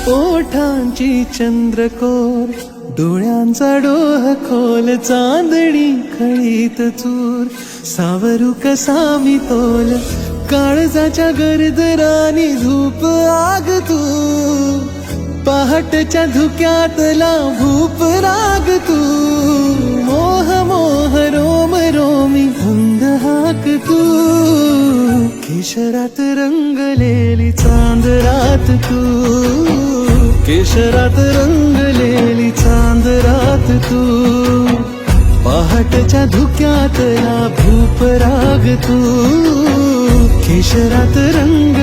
ओठांची चंद्रकोर, डोळ्यांचा डोह खोल, चांदणी खळीत चूर, सावरू कसा मी तोल, काळजाच्या गरदरानी धूप आग तू, पहाटच्या धुक्यातला भूप राग तू, मोह मोह रोम रोमी धुंद हाक तू, केशरात रंगलेली चांद रात तू, केशरात रंगलेली चांद रात तू, पहाटच्या धुक्यातला भूप राग तू, केशरात रंग